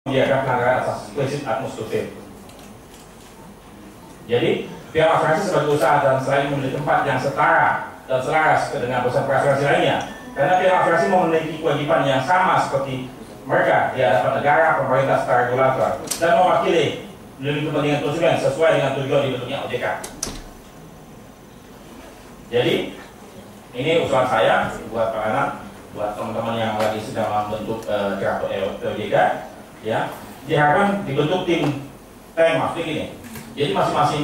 menjaga pelanggaran asas prinsip administratif. Jadi, pihak asuransi sebagai usaha dan selain memiliki tempat yang setara dan selaras dengan perusahaan asuransi lainnya, karena pihak asuransi memiliki kewajiban yang sama seperti mereka di hadapan negara, pemerintah secara regulator, dan mewakili melindungi kepentingan konsumen sesuai dengan tujuan dibentuknya OJK. Jadi, ini usulan saya buat Pak Anam, buat teman-teman yang lagi sedang membentuk draft OJK, ya, diharapkan dibentuk tim maksudnya gini. Jadi masing-masing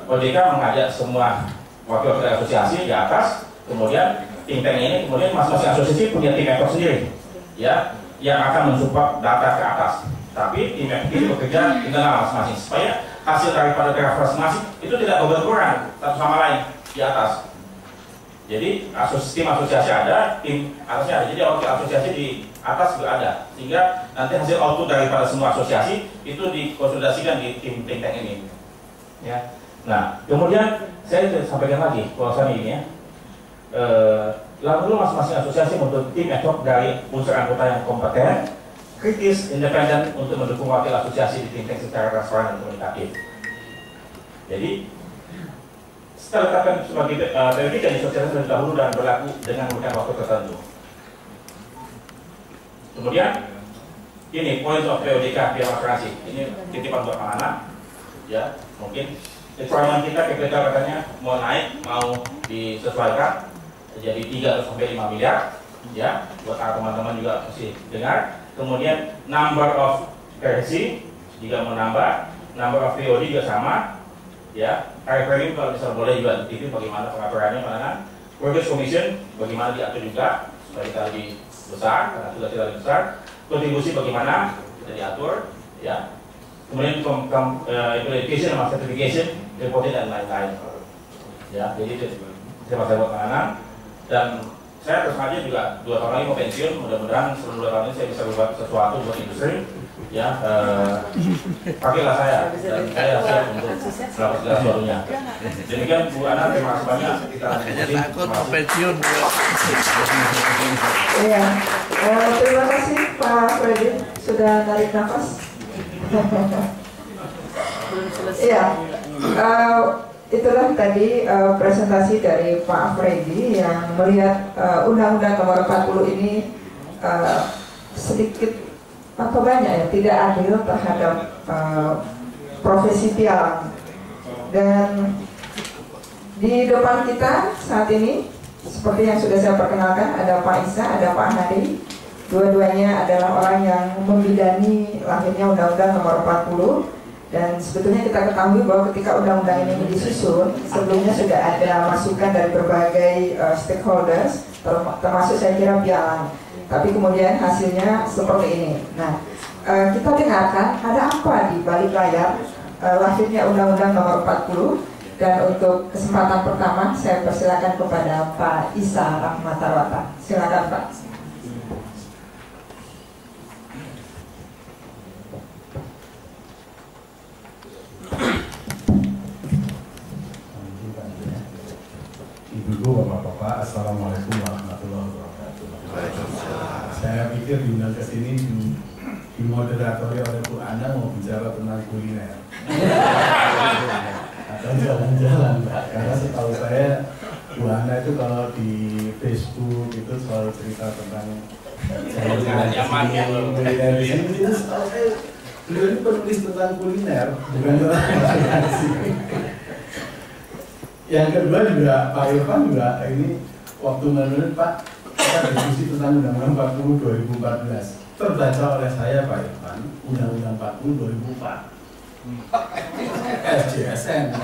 OJK mengajak semua wakil-wakil asosiasi di atas, kemudian tim tank ini, kemudian masing-masing asosiasi punya tim ekor sendiri, ya, yang akan mensupport data ke atas. Tapi tim ini bekerja internal masing-masing supaya hasil daripada draft masing-masing itu tidak berbenturan satu sama lain di atas. Jadi tim asosiasi ada, tim atasnya ada. Jadi wakil asosiasi di atas juga ada, sehingga nanti hasil output daripada semua asosiasi itu dikonsolidasikan di tim think tank ini. Ya. Nah, kemudian saya sampaikan lagi bahwasannya ini ya, lalu masing-masing asosiasi membentuk tim ad hoc dari unsur anggota yang kompeten, kritis, independen untuk mendukung wakil asosiasi di think tank secara transparan dan komunikatif. Jadi setelah ditetapkan sebagai periode dan disosialisasi terlebih dahulu dan berlaku dengan memberikan waktu tertentu. Kemudian ini points of POJK pihak asuransi. Ini titipan buat anak, ya, mungkin requirement kita katanya mau naik, mau disesuaikan jadi 3 sampai 5 miliar, ya, buat teman-teman juga mesti dengar. Kemudian number of versi juga menambah, number of POD juga sama, ya. Tarif premium kalau misal boleh juga di bagaimana pengaturannya, mana progress commission bagaimana diatur juga supaya kita lebih besar, karena tugas kita lebih besar. Kontribusi bagaimana bisa diatur, ya. Kemudian implementation sama certification, reporting dan lain-lain, ya. Jadi itu saya buat anak, dan saya terus aja juga 2 tahun lagi mau pensiun. Mudah-mudahan sebelum 2 tahun ini saya bisa berbuat sesuatu buat industri, ya. Pakailah saya dan saya siap untuk melakukan segala sesuatunya. Demikian Bu Ana, terima kasih banyak. Kita takut mau pensiun. Iya, terima kasih Pak Freddy sudah tarik nafas. Iya, itulah tadi presentasi dari Pak Freddy yang melihat Undang-Undang Nomor 40 ini sedikit atau banyak ya tidak adil terhadap profesi pialang. Dan di depan kita saat ini seperti yang sudah saya perkenalkan, ada Pak Isa, ada Pak Hadi. Dua-duanya adalah orang yang membidani lahirnya Undang-Undang Nomor 40. Dan sebetulnya kita ketahui bahwa ketika undang-undang ini disusun, sebelumnya sudah ada masukan dari berbagai stakeholders, termasuk saya kira pialang. Tapi kemudian hasilnya seperti ini. Nah, kita dengarkan ada apa di balik layar lahirnya Undang-Undang Nomor 40. Dan untuk kesempatan pertama saya persilakan kepada Pak Isa Rahmatarwata. Silakan Pak. Ibu, Bapak-Bapak, Assalamualaikum warahmatullahi wabarakatuh. Saya pikir diundang ke sini di moderatori oleh Bu Ana mau bicara tentang kuliner atau jalan-jalan, Pak. Karena setahu saya Bu Ana itu kalau di Facebook itu selalu cerita tentang jalan-jalan kuliner di sini. Itu setahu saya beliau ini penulis tentang kuliner, bukan tentang asuransi. Yang kedua juga Pak Irfan juga ini waktu menulis Pak, kita diskusi tentang Undang-Undang 40 2014. Terbaca oleh saya Pak Irfan Undang-Undang 40 2004. SJSN.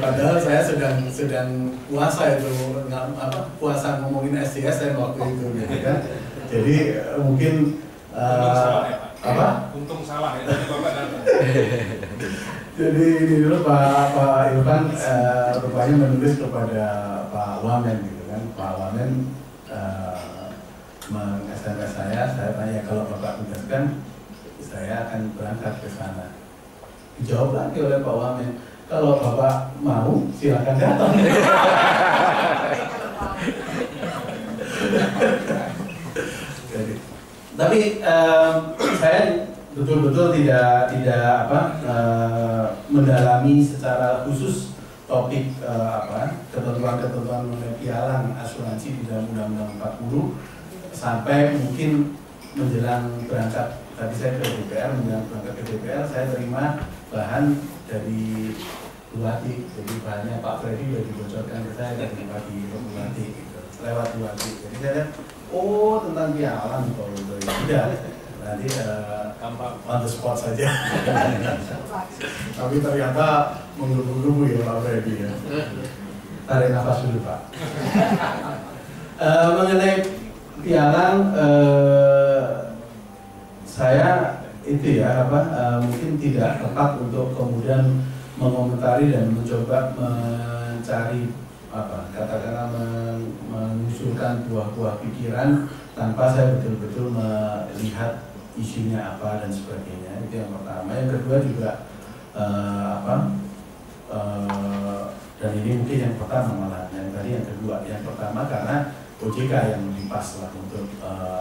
Padahal saya sedang puasa itu, puasa ngomongin SJSN waktu itu, gitu kan. Jadi mungkin Untung salah ya tadi Bapak datang. Jadi ini dulu Pak Irfan rupanya menulis kepada Pak Wamen gitu kan. Pak Wamen meng-SMS saya tanya kalau Bapak tugaskan saya akan berangkat ke sana. Dijawab lagi oleh Pak Wamen, kalau Bapak mau silakan datang. Tapi saya betul-betul tidak mendalami secara khusus topik ketentuan-ketentuan mengenai pialang asuransi di dalam Undang-Undang 40 sampai mungkin menjelang berangkat. Tadi saya ke DPR, menjelang berangkat ke DPR saya terima bahan dari Buati, jadi bahannya Pak Freddy sudah dibocorkan ke saya dari pagi Buati gitu, lewat Buati. Jadi saya lihat, oh tentang pialang kalau itu tidak. Nanti on the spot saja. Tapi ternyata menggebu-gebu ya Pak Freddy ya. Tarik nafas dulu Pak. Mengenai pialang, saya itu ya mungkin tidak tepat untuk kemudian mengomentari dan mencoba mencari katakanlah mengusulkan buah-buah pikiran tanpa saya betul-betul melihat isunya apa dan sebagainya. Itu yang pertama. Yang kedua juga dan ini mungkin yang pertama malah yang tadi yang kedua. Yang pertama karena OJK yang lebih pas lah untuk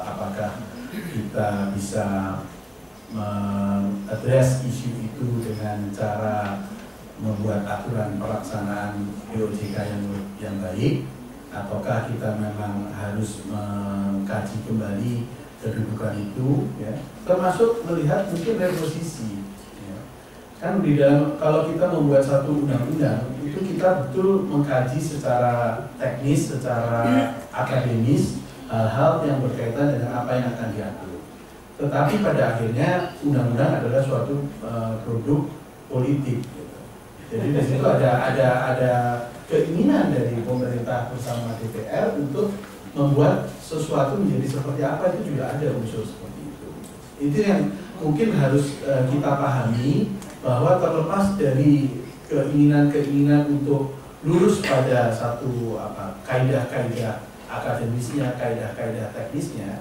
apakah kita bisa mengadres isu itu dengan cara membuat aturan pelaksanaan OJK yang baik, ataukah kita memang harus mengkaji kembali kedudukan itu, ya, termasuk melihat mungkin reposisi. Ya. Kan di dalam kalau kita membuat satu undang-undang itu kita betul mengkaji secara teknis, secara akademis hal-hal yang berkaitan dengan apa yang akan diatur. Tetapi pada akhirnya undang-undang adalah suatu produk politik. Gitu. Jadi di situ ada keinginan dari pemerintah bersama DPR untuk membuat sesuatu menjadi seperti apa, itu juga ada unsur seperti itu. Itu yang mungkin harus kita pahami, bahwa terlepas dari keinginan untuk lurus pada satu kaidah-kaidah akademisnya, kaidah-kaidah teknisnya,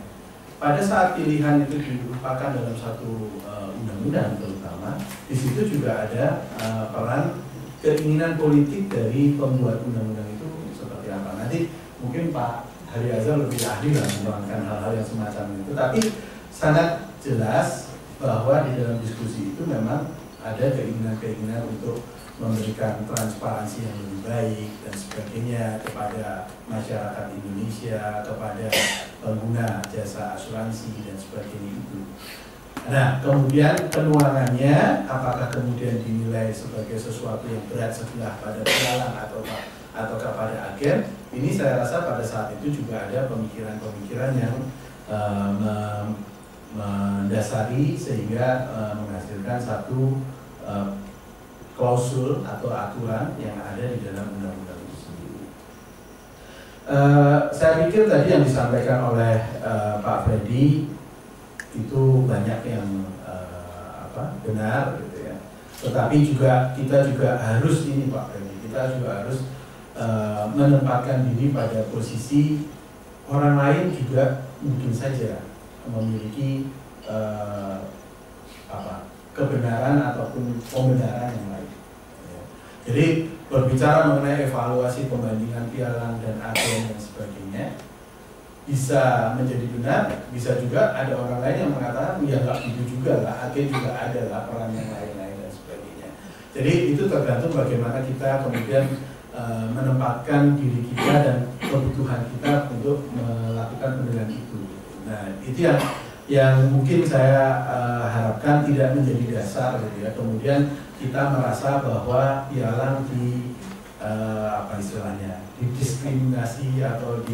pada saat pilihan itu dilupakan dalam satu undang-undang terutama, di situ juga ada peran keinginan politik dari pembuat undang-undang itu seperti apa. Nanti mungkin Pak Hari Azhar lebih ahli lah menerangkan hal-hal yang semacam itu. Tapi sangat jelas bahwa di dalam diskusi itu memang ada keinginan-keinginan untuk memberikan transparansi yang lebih baik dan sebagainya kepada masyarakat Indonesia, kepada pengguna jasa asuransi dan sebagainya itu. Nah, kemudian penuangannya apakah kemudian dinilai sebagai sesuatu yang berat sebelah pada pialang ataukah pada agen? Ini saya rasa pada saat itu juga ada pemikiran-pemikiran yang mendasari sehingga menghasilkan satu klausul atau aturan yang ada di dalam undang-undang itu sendiri. Saya pikir tadi yang disampaikan oleh Pak Freddy itu banyak yang benar gitu ya. Tetapi kita juga harus ini Pak Freddy, kita juga harus menempatkan diri pada posisi orang lain juga mungkin saja memiliki kebenaran ataupun pembenaran yang lain. Ya. Jadi berbicara mengenai evaluasi pembandingan pialang dan agen dan sebagainya bisa menjadi benar, bisa juga ada orang lain yang mengatakan ya nggak gitu juga lah, agen juga ada lah peran yang lain-lain dan sebagainya. Jadi itu tergantung bagaimana kita kemudian menempatkan diri kita dan kebutuhan kita untuk melakukan penilaian itu. Nah itu yang mungkin saya harapkan tidak menjadi dasar gitu ya. Kemudian kita merasa bahwa pialang didiskriminasi atau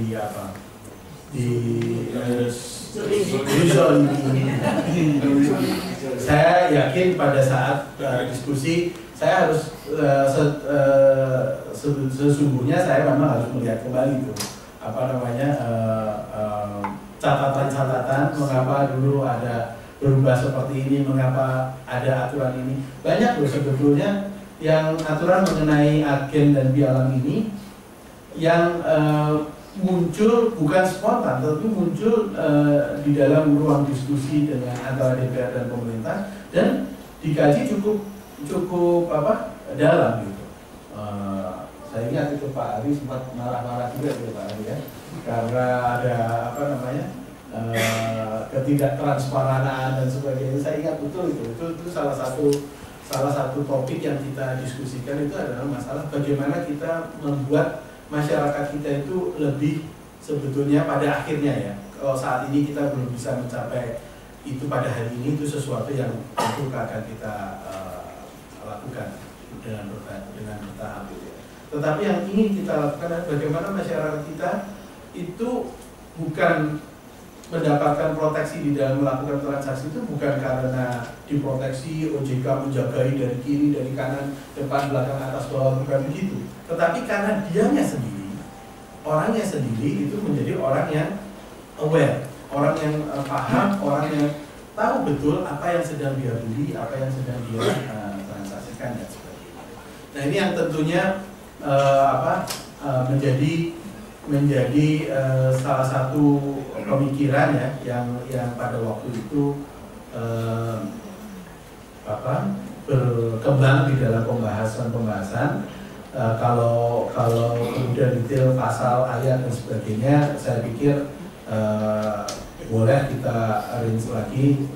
saya yakin pada saat diskusi saya harus sesungguhnya saya memang harus melihat kembali itu catatan-catatan mengapa dulu ada berubah seperti ini, mengapa ada aturan ini. Banyak loh sebetulnya yang aturan mengenai agen dan pialang ini yang muncul bukan spontan, tapi muncul di dalam ruang diskusi dengan antara DPR dan pemerintah dan dikaji cukup dalam gitu. Saya ingat itu Pak Ari sempat marah-marah juga gitu Pak Ari ya, karena ada ketidaktransparan dan sebagainya. Saya ingat betul itu salah satu topik yang kita diskusikan itu adalah masalah bagaimana kita membuat masyarakat kita itu lebih sebetulnya pada akhirnya ya. Kalau saat ini kita belum bisa mencapai itu pada hari ini, itu sesuatu yang tentu akan kita lakukan dengan bertahap. Tetapi yang ingin kita lakukan adalah bagaimana masyarakat kita itu bukan mendapatkan proteksi di dalam melakukan transaksi itu bukan karena diproteksi OJK menjagai dari kiri, dari kanan, depan, belakang, atas, bawah, bukan begitu. Tetapi karena dianya sendiri, orangnya sendiri itu menjadi orang yang aware, orang yang paham, orang yang tahu betul apa yang sedang dia beli, apa yang sedang dia transaksikan dan sebagainya. Nah ini yang tentunya menjadi salah satu pemikiran ya yang pada waktu itu berkembang di dalam pembahasan. Kalau kemudian detail pasal, ayat dan sebagainya, saya pikir boleh kita arrange lagi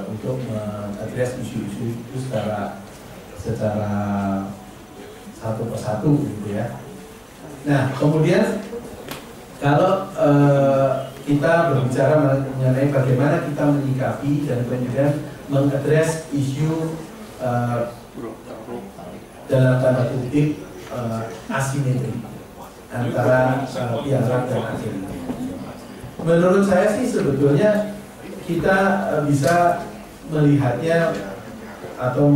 untuk mengadres isu-isu itu secara satu persatu gitu ya. Nah kemudian kalau kita berbicara mengenai bagaimana kita menyikapi dan kemudian mengadres isu dalam tanda kutip asimetri antara piagam dan asimetri. Menurut saya sih sebetulnya kita bisa melihatnya atau